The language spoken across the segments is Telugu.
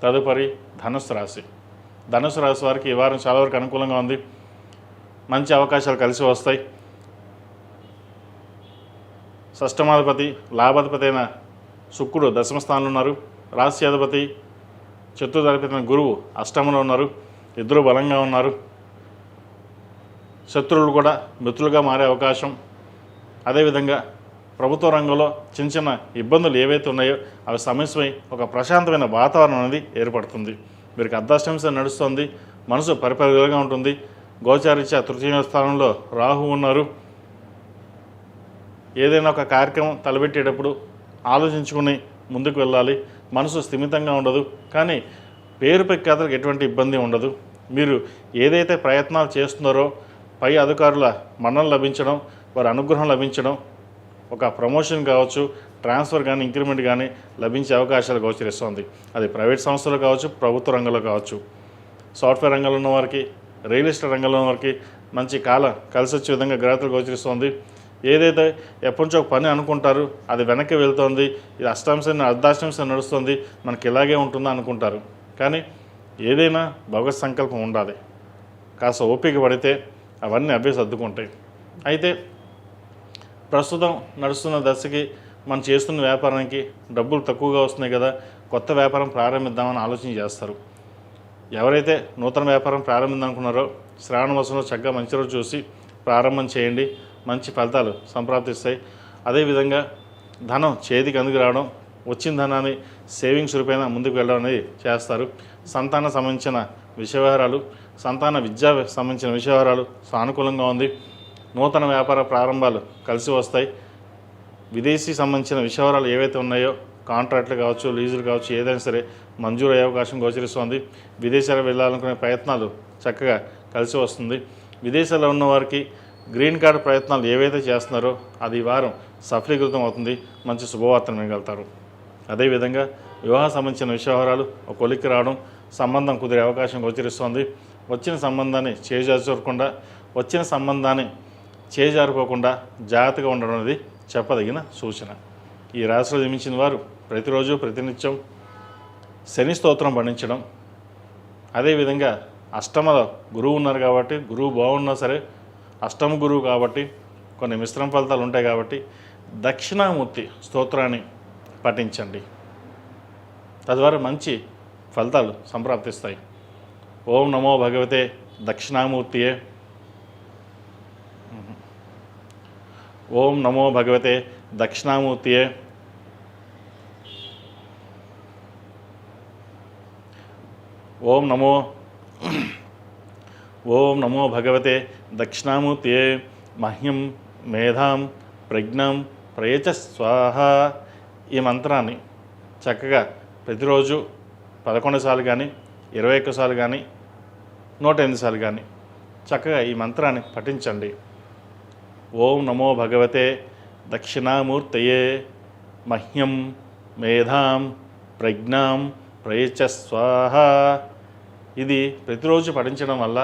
తదుపరి ధనుస్సు రాశి. ధనుస్సు రాశి వారికి ఈ వారం చాలా వరకు అనుకూలంగా ఉంది. మంచి అవకాశాలు కలిసి వస్తాయి. షష్టమాధిపతి లాభాధిపతి అయిన శుక్రుడు దశమ స్థానంలో ఉన్నారు. రాశ్యాధిపతి చతుర్థాధిపతి అయిన గురువు అష్టమంలో ఉన్నారు. ఇద్దరు బలంగా ఉన్నారు. శత్రువులు కూడా మిత్రులుగా మారే అవకాశం. అదేవిధంగా ప్రభుత్వ రంగంలో చిన్న చిన్న ఇబ్బందులు ఏవైతే ఉన్నాయో అవి సమస్యమై ఒక ప్రశాంతమైన వాతావరణం అనేది ఏర్పడుతుంది. వీరికి అర్ధాష్టమి నడుస్తుంది. మనసు పరిపరిగా ఉంటుంది. గోచారీత్యా తృతీయ స్థానంలో రాహు ఉన్నారు. ఏదైనా ఒక కార్యక్రమం తలపెట్టేటప్పుడు ఆలోచించుకుని ముందుకు వెళ్ళాలి. మనసు స్థిమితంగా ఉండదు. కానీ పేరు ప్రఖ్యాతలకు ఎటువంటి ఇబ్బంది ఉండదు. మీరు ఏదైతే ప్రయత్నాలు చేస్తున్నారో పై అధికారుల మన్నన లభించడం, వారి అనుగ్రహం లభించడం, ఒక ప్రమోషన్ కావచ్చు, ట్రాన్స్ఫర్ కానీ ఇంక్రిమెంట్ కానీ లభించే అవకాశాలు గోచరిస్తుంది. అది ప్రైవేట్ సంస్థలు కావచ్చు, ప్రభుత్వ రంగంలో కావచ్చు. సాఫ్ట్వేర్ రంగంలో ఉన్న వారికి, రియల్ ఎస్టేట్ రంగంలో ఉన్న వారికి మంచి కాలం కలిసి వచ్చే విధంగా గ్రహతులు గోచరిస్తుంది. ఏదైతే ఎప్పటి నుంచో ఒక పని అనుకుంటారు అది వెనక్కి వెళ్తుంది, ఇది అర్ధాష్టమి నడుస్తుంది, మనకి ఇలాగే ఉంటుందా అనుకుంటారు. కానీ ఏదైనా భగవత్ సంకల్పం ఉండాలి. కాస్త ఓపిక పడితే అవన్నీ అవే సర్దుకుంటాయి. అయితే ప్రస్తుతం నడుస్తున్న దశకి మనం చేస్తున్న వ్యాపారానికి డబ్బులు తక్కువగా వస్తున్నాయి కదా, కొత్త వ్యాపారం ప్రారంభిద్దామని ఆలోచన చేస్తారు. ఎవరైతే నూతన వ్యాపారం ప్రారంభించాలనుకున్నారో శ్రావణ మాసంలో చక్కగా మంచి రోజు చూసి ప్రారంభం చేయండి. మంచి ఫలితాలు సంప్రాప్తిస్తాయి. అదేవిధంగా ధనం చేతికి అందుకు రావడం, వచ్చిన ధనాన్ని సేవింగ్స్ రూపేణ ముందుకు వెళ్ళడం అనేది చేస్తారు. సంతాన సంబంధించిన విషయవహారాలు, సంతాన విద్యా సంబంధించిన విషయవహారాలు సానుకూలంగా ఉంది. నూతన వ్యాపార ప్రారంభాలు కలిసి వస్తాయి. విదేశీ సంబంధించిన విషయవహారాలు ఏవైతే ఉన్నాయో కాంట్రాక్ట్లు కావచ్చు, లీజులు కావచ్చు, ఏదైనా సరే మంజూరు అయ్యే అవకాశం గోచరిస్తుంది. విదేశాలకు వెళ్ళాలనుకునే ప్రయత్నాలు చక్కగా కలిసి వస్తుంది. విదేశాల్లో ఉన్న వారికి గ్రీన్ కార్డు ప్రయత్నాలు ఏవైతే చేస్తున్నారో అది ఈ వారం సఫలీకృతం అవుతుంది. మంచి శుభవార్తను వినగలుగుతారు. అదేవిధంగా వివాహ సంబంధించిన విషయవహారాలు ఒక కొలిక్కి రావడం, సంబంధం కుదిరే అవకాశం గోచరిస్తుంది. వచ్చిన సంబంధాన్ని చేజారిపోకుండా జాగ్రత్తగా ఉండడం అనేది చెప్పదగిన సూచన. ఈ రాశిలో జన్మించిన వారు ప్రతిరోజు ప్రతినిత్యం శని స్తోత్రం పఠించడం, అదేవిధంగా అష్టమలో గురువు ఉన్నారు కాబట్టి, గురువు బాగున్నా సరే అష్టమ గురువు కాబట్టి కొన్ని మిశ్రమ ఫలితాలు ఉంటాయి కాబట్టి దక్షిణామూర్తి స్తోత్రాన్ని పఠించండి. తద్వారా మంచి ఫలితాలు సంప్రాప్తిస్తాయి. ఓం నమో భగవతే దక్షిణామూర్తియే. ఓం నమో భగవతే దక్షిణామూర్తియే. ఓం నమో భగవతే దక్షిణామూర్తియే. మహ్యం మేధాం ప్రజ్ఞాం ప్రయచ స్వాహ. ఈ మంత్రాన్ని చక్కగా ప్రతిరోజు 11 సార్లు కానీ, 21 సార్లు కానీ, 108 సార్లు కానీ చక్కగా ఈ మంత్రాన్ని పఠించండి. ఓం నమో భగవతే దక్షిణామూర్తయే. మహ్యం మేధాం ప్రజ్ఞాం ప్రయచ స్వాహ. ఇది ప్రతిరోజు పఠించడం వల్ల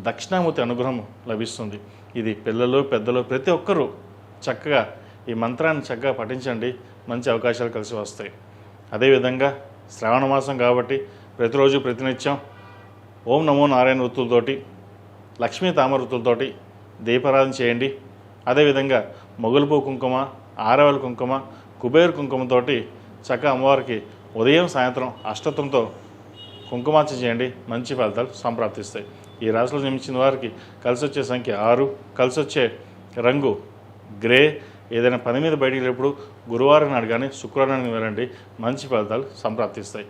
దక్షిణామూర్తి అనుగ్రహం లభిస్తుంది. ఇది పిల్లలు, పెద్దలు ప్రతి ఒక్కరూ చక్కగా ఈ మంత్రాన్ని చక్కగా పఠించండి. మంచి అవకాశాలు కలిసి వస్తాయి. అదేవిధంగా శ్రావణ మాసం కాబట్టి ప్రతిరోజు ప్రతినిత్యం ఓం నమో నారాయణ వృత్తులతోటి, లక్ష్మీ తామర వృత్తులతోటి దీపారాధన చేయండి. అదేవిధంగా మొగలుపూ కుంకుమ, ఆరవెల కుంకుమ, కుబేరు కుంకుమతోటి చక్కగా అమ్మవారికి ఉదయం సాయంత్రం అష్టతంతో కుంకుమార్చన చేయండి. మంచి ఫలితాలు సంప్రాప్తిస్తాయి. ఈ రాశిలో జన్మించిన వారికి కలిసి వచ్చే సంఖ్య 6, కలిసి వచ్చే రంగు గ్రే. ఏదైనా పని మీద బయటికి వెళ్ళినప్పుడు గురువారం నాడు కానీ శుక్రవారం వెళ్ళండి. మంచి ఫలితాలు సంప్రాప్తిస్తాయి.